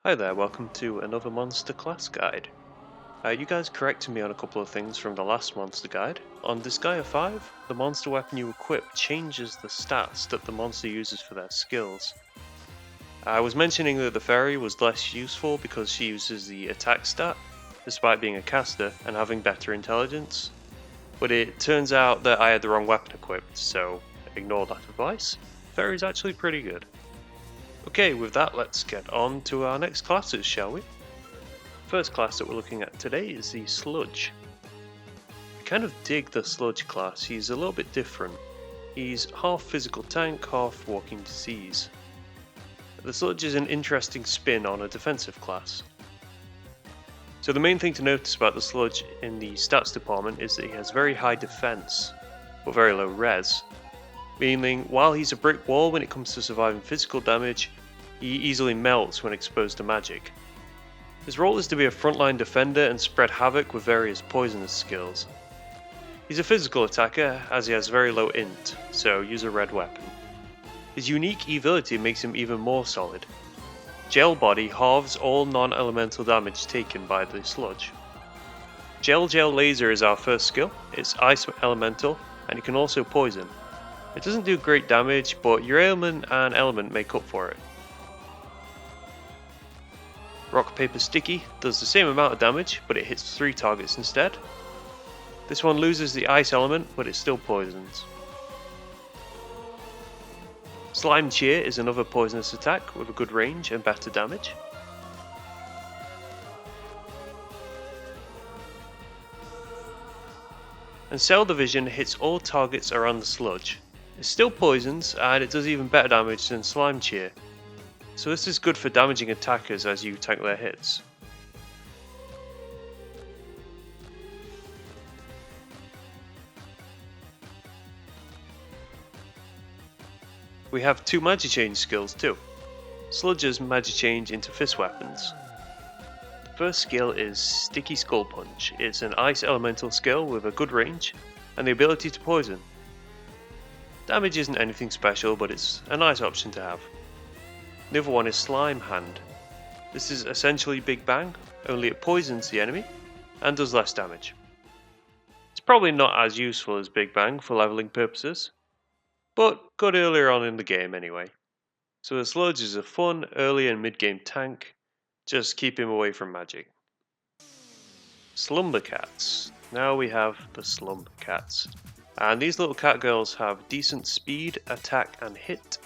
Hi there, welcome to another monster class guide. You guys corrected me on a couple of things from the last monster guide. On Disgaea 5, the monster weapon you equip changes the stats that the monster uses for their skills. I was mentioning that the fairy was less useful because she uses the attack stat, despite being a caster and having better intelligence. But it turns out that I had the wrong weapon equipped, so ignore that advice. Fairy's actually pretty good. Okay, with that, let's get on to our next classes, shall we? First class that we're looking at today is the Sludge. I kind of dig the Sludge class. He's a little bit different. He's half physical tank, half walking disease. The Sludge is an interesting spin on a defensive class. So the main thing to notice about the Sludge in the stats department is that he has very high defense, but very low res. Meaning, while he's a brick wall when it comes to surviving physical damage, he easily melts when exposed to magic. His role is to be a frontline defender and spread havoc with various poisonous skills. He's a physical attacker as he has very low int, so use a red weapon. His unique ability makes him even more solid. Gel Body halves all non-elemental damage taken by the Sludge. Gel Laser is our first skill. It's ice elemental and it can also poison. It doesn't do great damage, but your ailment and element make up for it. Rock Paper Sticky does the same amount of damage, but it hits 3 targets instead. This one loses the ice element, but it still poisons. Slime Cheer is another poisonous attack with a good range and better damage. And Cell Division hits all targets around the Sludge. It still poisons, and it does even better damage than Slime Cheer. So this is good for damaging attackers as you tank their hits. We have 2 Magi Change skills too. Sludges Magi Change into fist weapons. The first skill is Sticky Skull Punch. It's an ice elemental skill with a good range and the ability to poison. Damage isn't anything special, but it's a nice option to have. The other one is Slime Hand. This is essentially Big Bang, only it poisons the enemy and does less damage. It's probably not as useful as Big Bang for leveling purposes, but good earlier on in the game anyway. So the Sludge is a fun early and mid game tank, just keep him away from magic. Slumber Cats. Now we have the Slumber Cats. And these little cat girls have decent speed, attack and hit,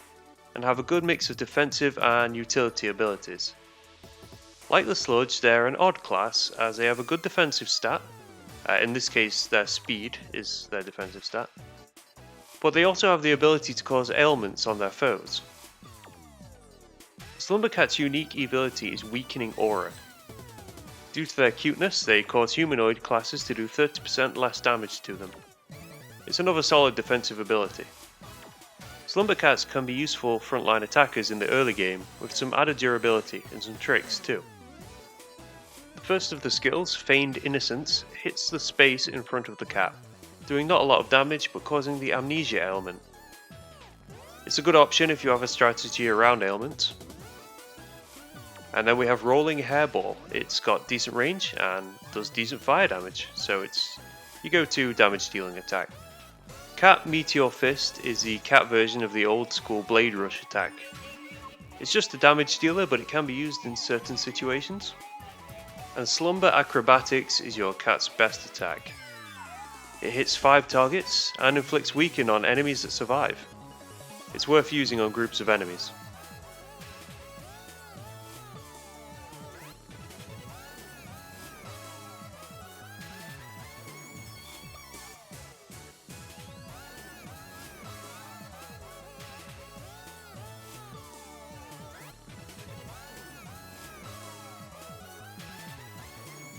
and have a good mix of defensive and utility abilities. Like the Sludge, they're an odd class as they have a good defensive stat, in this case their speed is their defensive stat, but they also have the ability to cause ailments on their foes. Slumber Cat's unique ability is Weakening Aura. Due to their cuteness, they cause humanoid classes to do 30% less damage to them. It's another solid defensive ability. Slumber Cats can be useful frontline attackers in the early game with some added durability and some tricks too. The first of the skills, Feigned Innocence, hits the space in front of the cat, doing not a lot of damage but causing the amnesia ailment. It's a good option if you have a strategy around ailments. And then we have Rolling Hairball. It's got decent range and does decent fire damage, so it's your go-to damage dealing attack. Cat Meteor Fist is the cat version of the old school Blade Rush attack. It's just a damage dealer, but it can be used in certain situations. And Slumber Acrobatics is your cat's best attack. It hits 5 targets and inflicts weaken on enemies that survive. It's worth using on groups of enemies.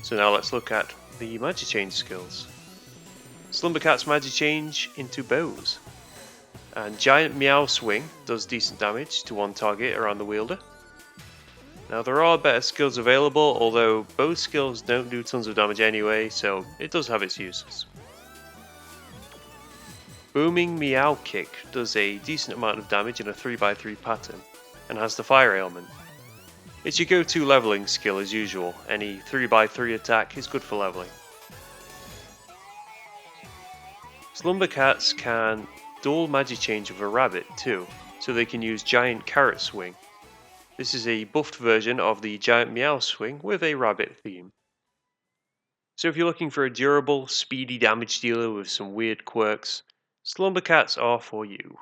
So now let's look at the Magi Change skills. Slumber Cat's Magi Change into bows. And Giant Meow Swing does decent damage to one target around the wielder. Now there are better skills available, although both skills don't do tons of damage anyway, so it does have its uses. Booming Meow Kick does a decent amount of damage in a 3x3 pattern, and has the fire ailment. It's your go-to leveling skill as usual. Any 3x3 attack is good for leveling. Slumber Cats can dual Magichange with a rabbit too, so they can use Giant Carrot Swing. This is a buffed version of the Giant Meow Swing with a rabbit theme. So if you're looking for a durable, speedy damage dealer with some weird quirks, Slumber Cats are for you.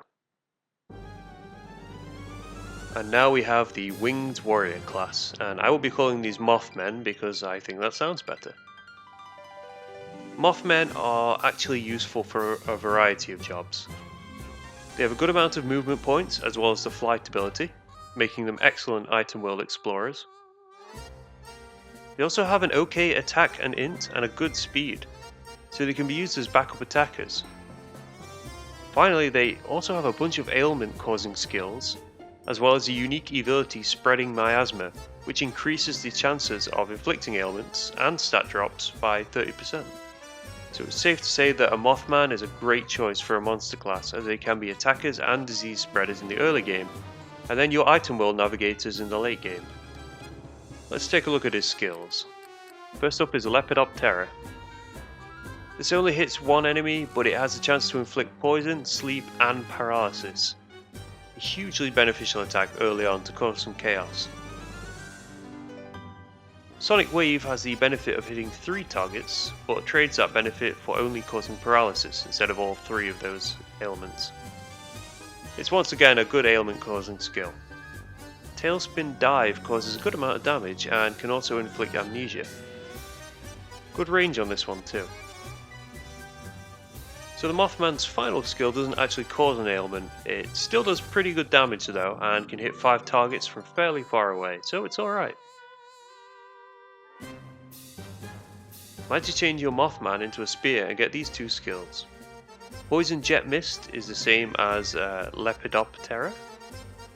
And now we have the Winged Warrior class, and I will be calling these Mothmen because I think that sounds better. Mothmen are actually useful for a variety of jobs. They have a good amount of movement points as well as the flight ability, making them excellent item world explorers. They also have an okay attack and int and a good speed, so they can be used as backup attackers. Finally, they also have a bunch of ailment causing skills, as well as a unique ability Spreading Miasma, which increases the chances of inflicting ailments and stat drops by 30%. So it's safe to say that a Mothman is a great choice for a monster class, as they can be attackers and disease spreaders in the early game, and then your item world navigators in the late game. Let's take a look at his skills. First up is Lepidoptera. This only hits one enemy, but it has a chance to inflict poison, sleep, and paralysis. A hugely beneficial attack early on to cause some chaos. Sonic Wave has the benefit of hitting 3 targets, but trades that benefit for only causing paralysis instead of all 3 of those ailments. It's once again a good ailment causing skill. Tailspin Dive causes a good amount of damage and can also inflict amnesia. Good range on this one too. So the Mothman's final skill doesn't actually cause an ailment, it still does pretty good damage though and can hit 5 targets from fairly far away, so it's alright. Magichange your Mothman into a spear and get these 2 skills. Poison Jet Mist is the same as Lepidoptera,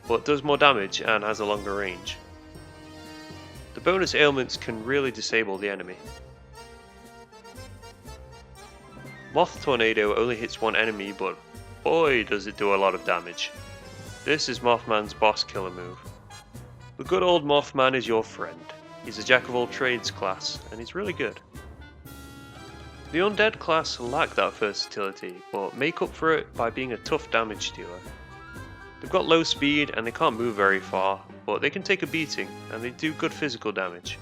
but does more damage and has a longer range. The bonus ailments can really disable the enemy. Moth Tornado only hits one enemy, but boy does it do a lot of damage. This is Mothman's boss killer move. The good old Mothman is your friend. He's a jack of all trades class, and he's really good. The Undead class lack that versatility, but make up for it by being a tough damage dealer. They've got low speed and they can't move very far, but they can take a beating and they do good physical damage.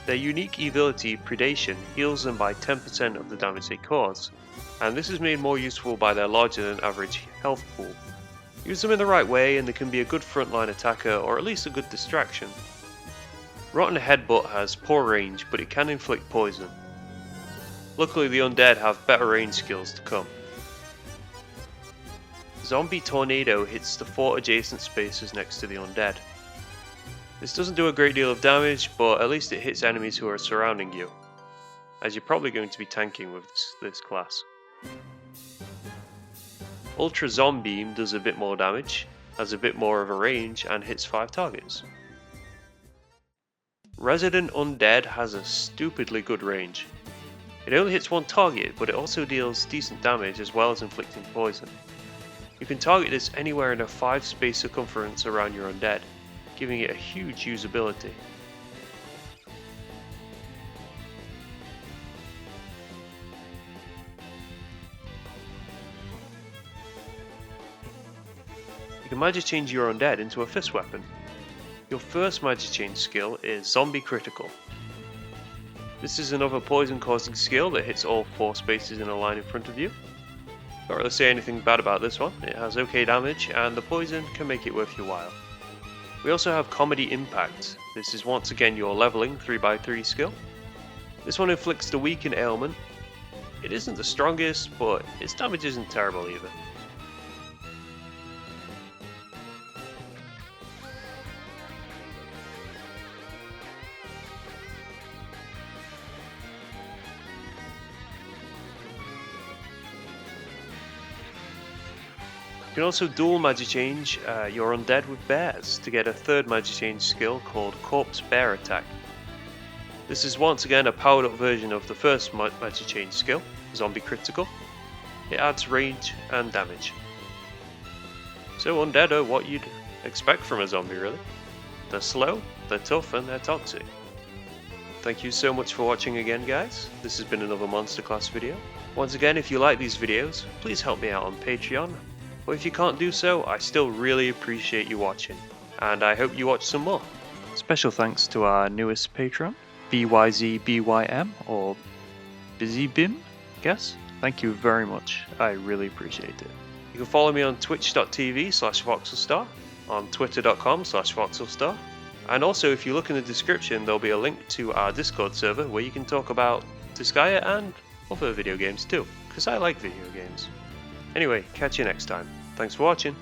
Their unique ability, Predation, heals them by 10% of the damage they cause, and this is made more useful by their larger than average health pool. Use them in the right way and they can be a good frontline attacker or at least a good distraction. Rotten Headbutt has poor range, but it can inflict poison. Luckily the Undead have better range skills to come. Zombie Tornado hits the 4 adjacent spaces next to the Undead. This doesn't do a great deal of damage, but at least it hits enemies who are surrounding you, as you're probably going to be tanking with this class. Ultra Zombeam does a bit more damage, has a bit more of a range, and hits 5 targets. Resident Undead has a stupidly good range. It only hits 1 target, but it also deals decent damage as well as inflicting poison. You can target this anywhere in a 5 space circumference around your Undead, giving it a huge usability. You can Magichange your Undead into a fist weapon. Your first Magichange skill is Zombie Critical. This is another poison causing skill that hits all 4 spaces in a line in front of you. Can't really say anything bad about this one, it has okay damage and the poison can make it worth your while. We also have Comedy Impact. This is once again your leveling 3x3 skill. This one inflicts the weaken ailment. It isn't the strongest, but its damage isn't terrible either. You can also dual Magichange your Undead with bears to get a third Magichange skill called Corpse Bear Attack. This is once again a powered up version of the first Magichange skill, Zombie Critical. It adds range and damage. So Undead are what you'd expect from a zombie really. They're slow, they're tough, and they're toxic. Thank you so much for watching again, guys. This has been another Monster Class video. Once again, if you like these videos, please help me out on Patreon. Or if you can't do so, I still really appreciate you watching, and I hope you watch some more. Special thanks to our newest patron, BYZBYM, or BusyBim, I guess. Thank you very much, I really appreciate it. You can follow me on twitch.tv/voxelstar, on twitter.com/voxelstar, and also if you look in the description there'll be a link to our Discord server where you can talk about Disgaea and other video games too, because I like video games. Anyway, catch you next time. Thanks for watching.